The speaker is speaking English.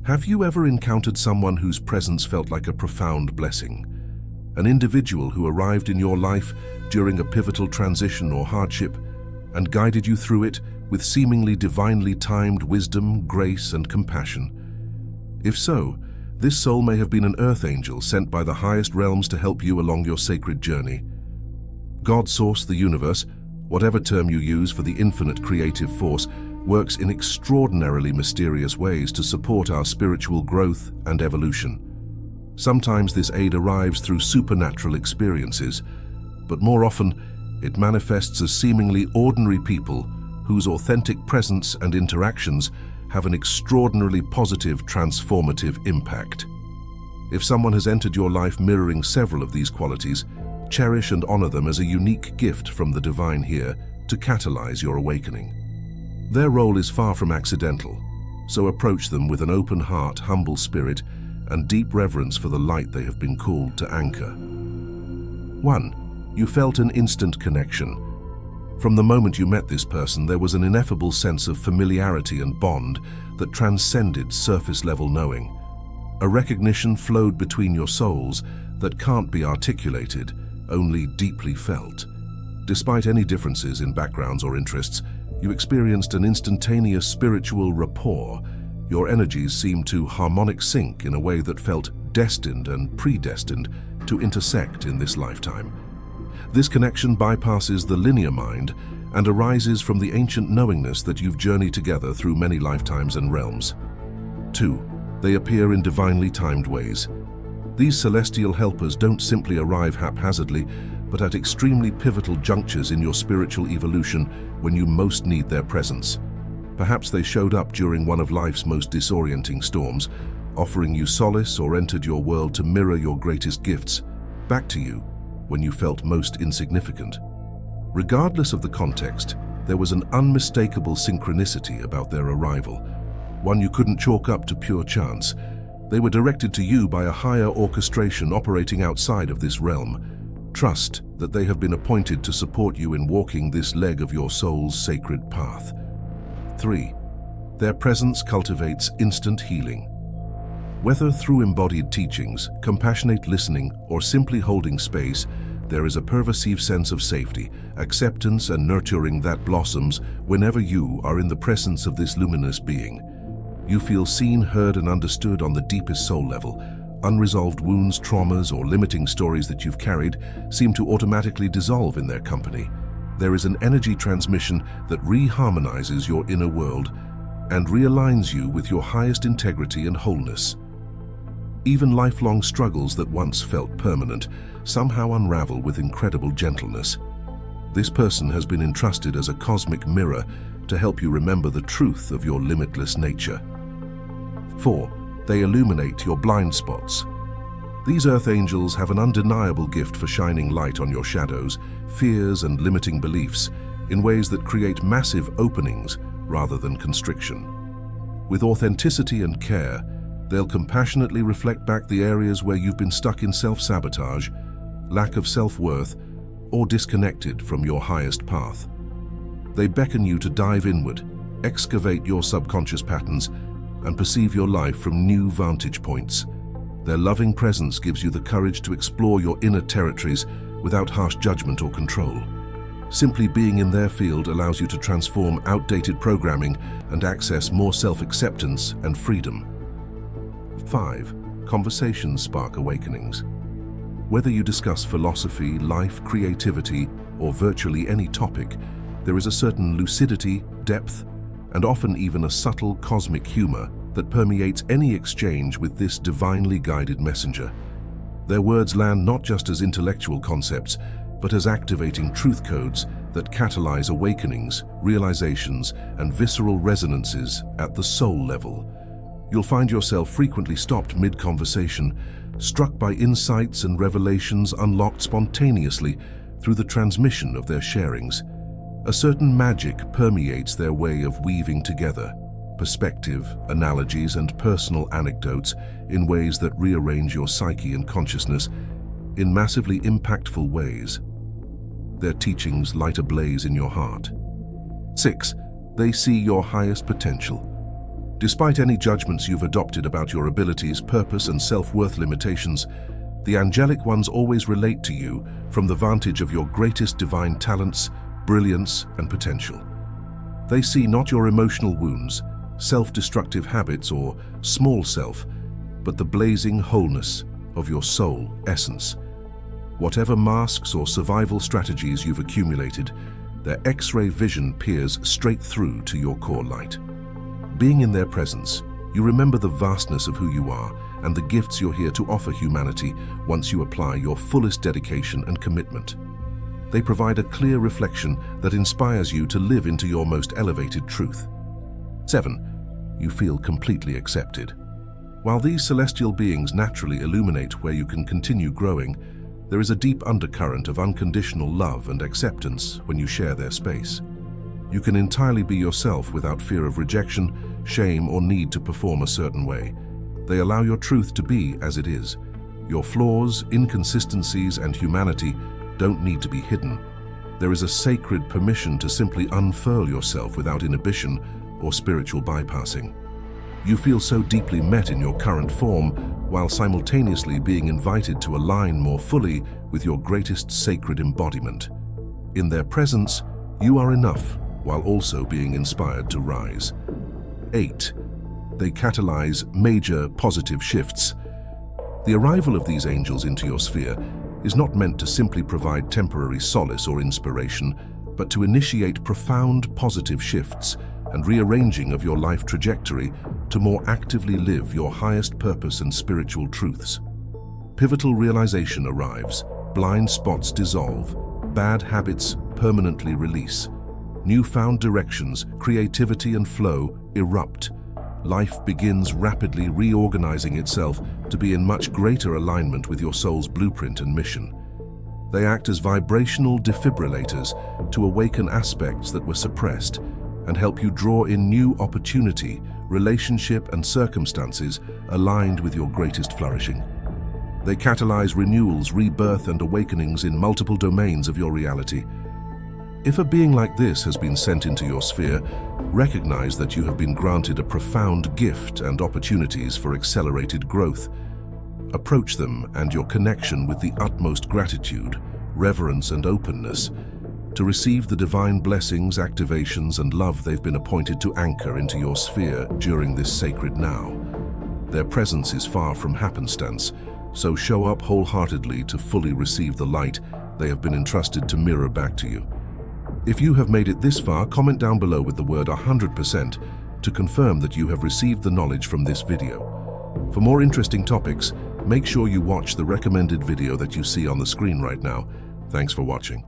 Have you ever encountered someone whose presence felt like a profound blessing? An individual who arrived in your life during a pivotal transition or hardship and guided you through it with seemingly divinely timed wisdom, grace, and compassion? If so, this soul may have been an earth angel sent by the highest realms to help you along your sacred journey. God, source, the universe, whatever term you use for the infinite creative force, works in extraordinarily mysterious ways to support our spiritual growth and evolution. Sometimes this aid arrives through supernatural experiences, but more often it manifests as seemingly ordinary people whose authentic presence and interactions have an extraordinarily positive, transformative impact. If someone has entered your life mirroring several of these qualities, cherish and honor them as a unique gift from the divine here to catalyze your awakening. Their role is far from accidental, so approach them with an open heart, humble spirit, and deep reverence for the light they have been called to anchor. 1. You felt an instant connection. From the moment you met this person, there was an ineffable sense of familiarity and bond that transcended surface-level knowing. A recognition flowed between your souls that can't be articulated, only deeply felt. Despite any differences in backgrounds or interests, you experienced an instantaneous spiritual rapport. Your energies seemed to harmonic sync in a way that felt destined and predestined to intersect in this lifetime. This connection bypasses the linear mind and arises from the ancient knowingness that you've journeyed together through many lifetimes and realms. 2. They appear in divinely timed ways. These celestial helpers don't simply arrive haphazardly, but at extremely pivotal junctures in your spiritual evolution when you most need their presence. Perhaps they showed up during one of life's most disorienting storms, offering you solace, or entered your world to mirror your greatest gifts back to you when you felt most insignificant. Regardless of the context, there was an unmistakable synchronicity about their arrival, one you couldn't chalk up to pure chance. They were directed to you by a higher orchestration operating outside of this realm. Trust that they have been appointed to support you in walking this leg of your soul's sacred path. 3. Their presence cultivates instant healing. Whether through embodied teachings, compassionate listening, or simply holding space, there is a pervasive sense of safety, acceptance, and nurturing that blossoms whenever you are in the presence of this luminous being. You feel seen, heard, and understood on the deepest soul level. Unresolved wounds, traumas, or limiting stories that you've carried seem to automatically dissolve in their company. There is an energy transmission that reharmonizes your inner world and realigns you with your highest integrity and wholeness. Even lifelong struggles that once felt permanent somehow unravel with incredible gentleness. This person has been entrusted as a cosmic mirror to help you remember the truth of your limitless nature. 4. They illuminate your blind spots. These earth angels have an undeniable gift for shining light on your shadows, fears, and limiting beliefs in ways that create massive openings rather than constriction. With authenticity and care, they'll compassionately reflect back the areas where you've been stuck in self-sabotage, lack of self-worth, or disconnected from your highest path. They beckon you to dive inward, excavate your subconscious patterns, and perceive your life from new vantage points. Their loving presence gives you the courage to explore your inner territories without harsh judgment or control. Simply being in their field allows you to transform outdated programming and access more self-acceptance and freedom. 5. Conversations spark awakenings. Whether you discuss philosophy, life, creativity, or virtually any topic, there is a certain lucidity, depth, and often even a subtle cosmic humor that permeates any exchange with this divinely guided messenger. Their words land not just as intellectual concepts, but as activating truth codes that catalyze awakenings, realizations, and visceral resonances at the soul level. You'll find yourself frequently stopped mid-conversation, struck by insights and revelations unlocked spontaneously through the transmission of their sharings. A certain magic permeates their way of weaving together perspective, analogies, and personal anecdotes in ways that rearrange your psyche and consciousness in massively impactful ways. Their teachings light a blaze in your heart. 6. They see your highest potential. Despite any judgments you've adopted about your abilities, purpose, and self-worth limitations, the angelic ones always relate to you from the vantage of your greatest divine talents, brilliance, and potential. They see not your emotional wounds, self-destructive habits, or small self, but the blazing wholeness of your soul essence. Whatever masks or survival strategies you've accumulated, their X-ray vision peers straight through to your core light. Being in their presence, you remember the vastness of who you are and the gifts you're here to offer humanity once you apply your fullest dedication and commitment. They provide a clear reflection that inspires you to live into your most elevated truth. 7. You feel completely accepted. While these celestial beings naturally illuminate where you can continue growing, there is a deep undercurrent of unconditional love and acceptance when you share their space. You can entirely be yourself without fear of rejection, shame, or need to perform a certain way. They allow your truth to be as it is. Your flaws, inconsistencies, and humanity don't need to be hidden. There is a sacred permission to simply unfurl yourself without inhibition or spiritual bypassing. You feel so deeply met in your current form, while simultaneously being invited to align more fully with your greatest sacred embodiment. In their presence, you are enough, while also being inspired to rise. 8. They catalyze major positive shifts. The arrival of these angels into your sphere is not meant to simply provide temporary solace or inspiration, but to initiate profound positive shifts and rearranging of your life trajectory to more actively live your highest purpose and spiritual truths. Pivotal realization arrives, blind spots dissolve, bad habits permanently release. Newfound directions, creativity, and flow erupt. Life begins rapidly reorganizing itself to be in much greater alignment with your soul's blueprint and mission. They act as vibrational defibrillators to awaken aspects that were suppressed and help you draw in new opportunity, relationship, and circumstances aligned with your greatest flourishing. They catalyze renewals, rebirth, and awakenings in multiple domains of your reality. If a being like this has been sent into your sphere, recognize that you have been granted a profound gift and opportunities for accelerated growth. Approach them and your connection with the utmost gratitude, reverence, and openness to receive the divine blessings, activations, and love they've been appointed to anchor into your sphere during this sacred now. Their presence is far from happenstance, so show up wholeheartedly to fully receive the light they have been entrusted to mirror back to you. If you have made it this far, comment down below with the word 100% to confirm that you have received the knowledge from this video. For more interesting topics, make sure you watch the recommended video that you see on the screen right now. Thanks for watching.